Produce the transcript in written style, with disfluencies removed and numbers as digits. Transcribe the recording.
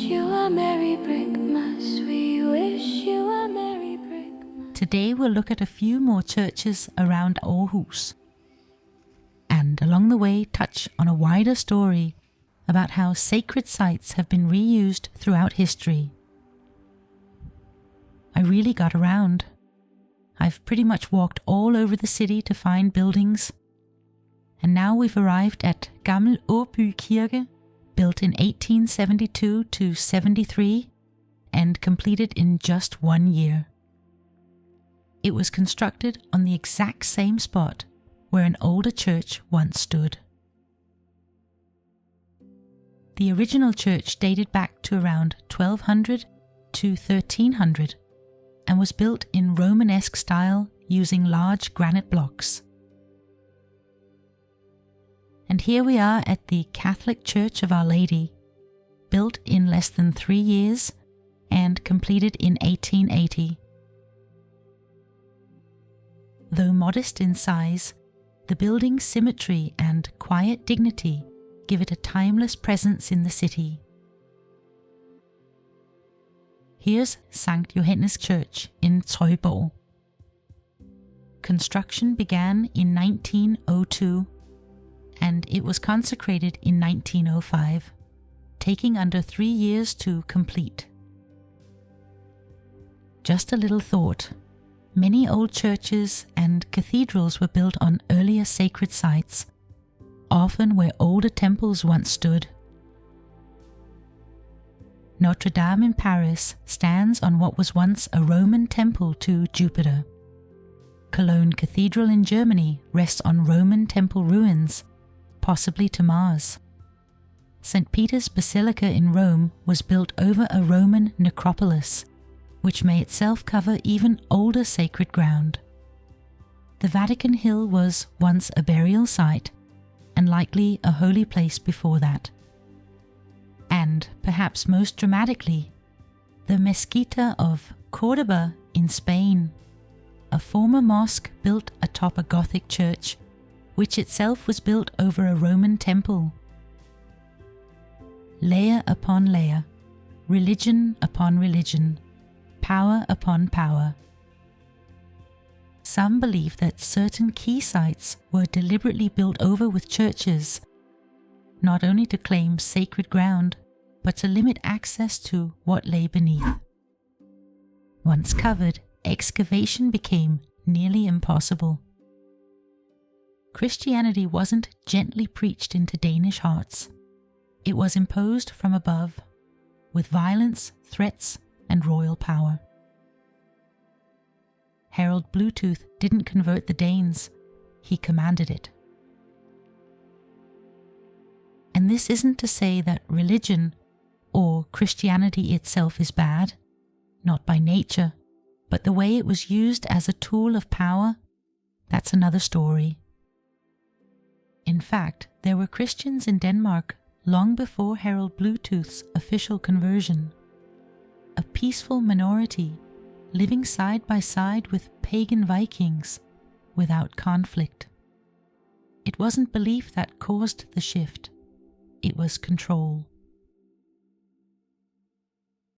you a merry Brickmas. We wish you a merry Brickmas. Today we'll look at a few more churches around Aarhus, and along the way touch on a wider story about how sacred sites have been reused throughout history. I really got around. I've pretty much walked all over the city to find buildings, and now we've arrived at Gammel Åby Kirke, built in 1872 to 73 and completed in just 1 year. It was constructed on the exact same spot where an older church once stood. The original church dated back to around 1200 to 1300 and was built in Romanesque style using large granite blocks. And here we are at the Catholic Church of Our Lady, built in less than 3 years and completed in 1880. Though modest in size, the building's symmetry and quiet dignity give it a timeless presence in the city. Here's St. Johannes Church in Trøjborg. Construction began in 1902 and it was consecrated in 1905, taking under 3 years to complete. Just a little thought. Many old churches and cathedrals were built on earlier sacred sites, often where older temples once stood. Notre Dame in Paris stands on what was once a Roman temple to Jupiter. Cologne Cathedral in Germany rests on Roman temple ruins, possibly to Mars. St. Peter's Basilica in Rome was built over a Roman necropolis, which may itself cover even older sacred ground. The Vatican Hill was once a burial site, and likely a holy place before that. And, perhaps most dramatically, the Mezquita of Córdoba in Spain, a former mosque built atop a Gothic church, which itself was built over a Roman temple. Layer upon layer, religion upon religion, power upon power. Some believe that certain key sites were deliberately built over with churches, not only to claim sacred ground, but to limit access to what lay beneath. Once covered, excavation became nearly impossible. Christianity wasn't gently preached into Danish hearts. It was imposed from above, with violence, threats, and royal power. Harold Bluetooth didn't convert the Danes, he commanded it. And this isn't to say that religion or Christianity itself is bad, not by nature, but the way it was used as a tool of power, that's another story. In fact, there were Christians in Denmark long before Harold Bluetooth's official conversion. A peaceful minority living side by side with pagan Vikings without conflict. It wasn't belief that caused the shift, it was control.